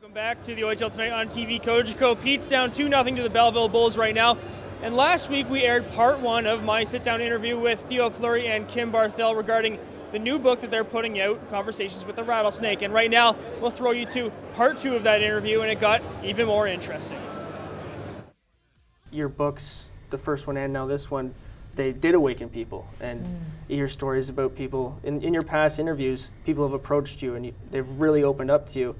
Welcome back to the OHL Tonight on TV. Cogeco Pete's down 2-0 to the Belleville Bulls right now. And last week we aired part one of my sit-down interview with Theo Fleury and Kim Barthel regarding the new book that they're putting out, Conversations with the Rattlesnake. And right now we'll throw you to part two of that interview, and it got even more interesting. Your books, the first one and now this one, they did awaken people. And you hear stories about people, in your past interviews, people have approached you and they've really opened up to you.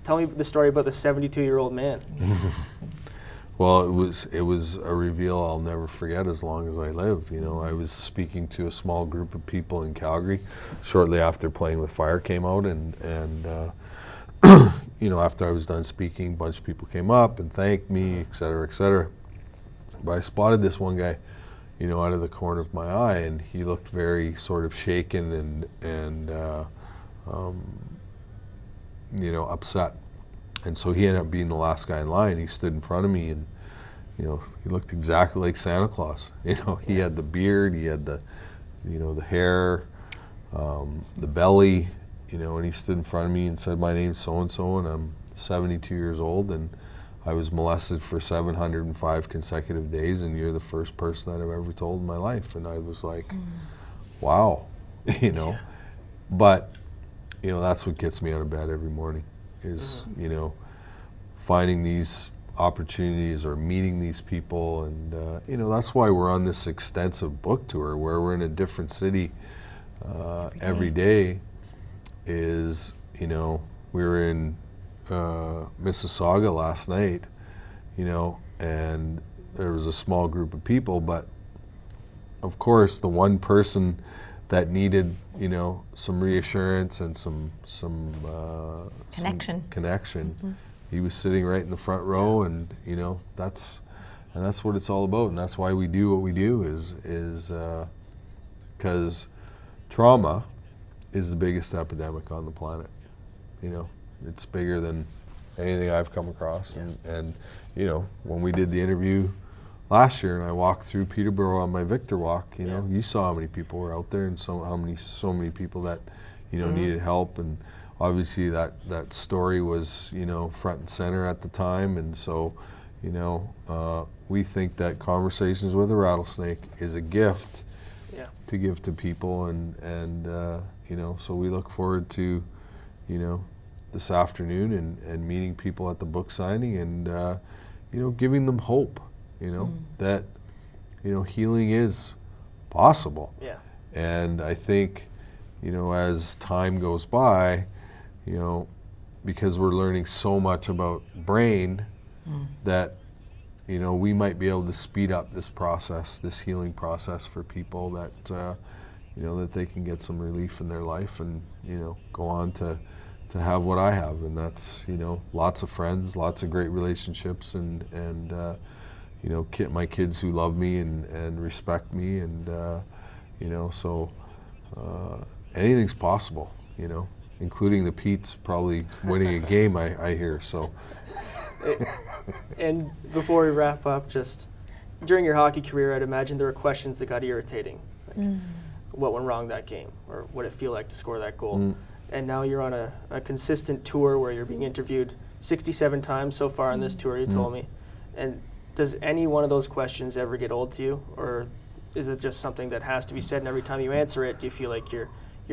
Tell me the story about the 72-year-old man. Well, it was a reveal I'll never forget as long as I live. You know, I was speaking to a small group of people in Calgary shortly after Playing with Fire came out, and you know, after I was done speaking, a bunch of people came up and thanked me, et cetera, et cetera. But I spotted this one guy, you know, out of the corner of my eye, and he looked very sort of shaken and you know, upset. And so he ended up being the last guy in line. He stood in front of me, and you know, he looked exactly like Santa Claus. You know, he had the beard, he had the, you know, the hair, the belly, you know, and he stood in front of me and said, "My name's so-and-so, and I'm 72 years old, and I was molested for 705 consecutive days, and you're the first person that I've ever told in my life." And I was like, wow, you know. Yeah. But, you know, that's what gets me out of bed every morning is, you know, finding these opportunities or meeting these people. And, you know, that's why we're on this extensive book tour where we're in a different city every day is, you know, we were in Mississauga last night, you know, and there was a small group of people, but of course the one person that needed, you know, some reassurance and some connection. He was sitting right in the front row, and you know, that's what it's all about, and that's why we do what we do is because trauma is the biggest epidemic on the planet. You know, it's bigger than anything I've come across, and you know, when we did the interview last year, and I walked through Peterborough on my Victor Walk. You know, you saw how many people were out there, and so many people that, you know, needed help. And obviously that story was, you know, front and center at the time. And so, you know, we think that Conversations with a Rattlesnake is a gift to give to people, and you know, so we look forward to, you know, this afternoon and meeting people at the book signing, and you know, giving them hope. You know, that, you know, healing is possible. Yeah. And I think, you know, as time goes by, you know, because we're learning so much about brain, that, you know, we might be able to speed up this process, this healing process for people that, you know, that they can get some relief in their life and, you know, go on to have what I have. And that's, you know, lots of friends, lots of great relationships, and you know, my kids who love me and respect me, and you know, so anything's possible, you know, including the Pete's probably winning a game, I hear, so. And before we wrap up, just during your hockey career, I'd imagine there were questions that got irritating, like what went wrong that game, or what it feel like to score that goal. And now you're on a consistent tour where you're being interviewed 67 times so far on this tour, you told me. And does any one of those questions ever get old to you, or is it just something that has to be said, and every time you answer it, do you feel like you're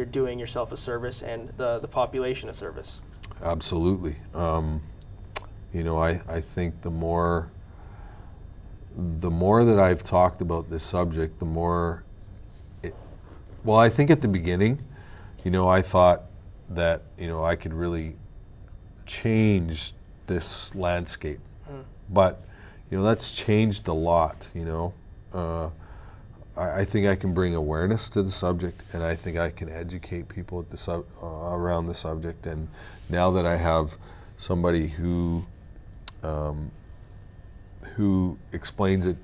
doing yourself a service and the population a service? Absolutely. You know, I think the more that I've talked about this subject, the more well, I think at the beginning, you know, I thought that, you know, I could really change this landscape, but you know, that's changed a lot, you know. I think I can bring awareness to the subject, and I think I can educate people at the around the subject. And now that I have somebody who explains it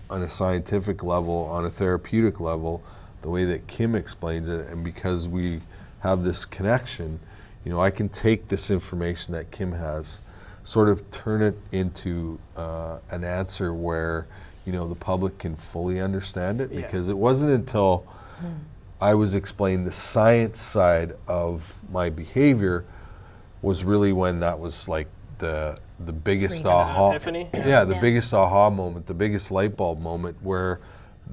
on a scientific level, on a therapeutic level, the way that Kim explains it, and because we have this connection, you know, I can take this information that Kim has, sort of turn it into an answer where, you know, the public can fully understand it, because it wasn't until I was explained the science side of my behavior was really when that was like the biggest Freedom. aha. Epiphany? Yeah, the Yeah. biggest aha moment, the biggest light bulb moment where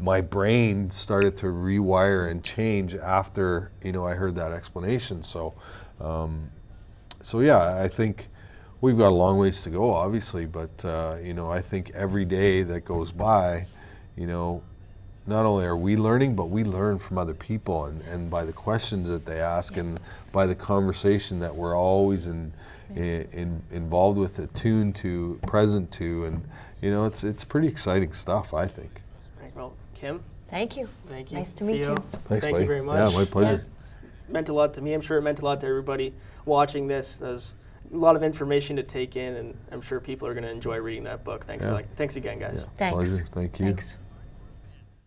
my brain started to rewire and change after, you know, I heard that explanation. So, so yeah, I think we've got a long ways to go, obviously, but you know, I think every day that goes by, you know, not only are we learning, but we learn from other people, and by the questions that they ask, and by the conversation that we're always involved with, attuned to, present to, and you know, it's pretty exciting stuff, I think. Well, Kim, Thank you. thank you. Nice to meet Theo, you. Thanks, thank buddy. you very much. Yeah, my pleasure. Meant a lot to me. I'm sure it meant a lot to everybody watching this. There's a lot of information to take in, and I'm sure people are going to enjoy reading that book. Thanks, Yeah. thanks again, guys. Yeah, Thanks. pleasure. Thank you. Thanks.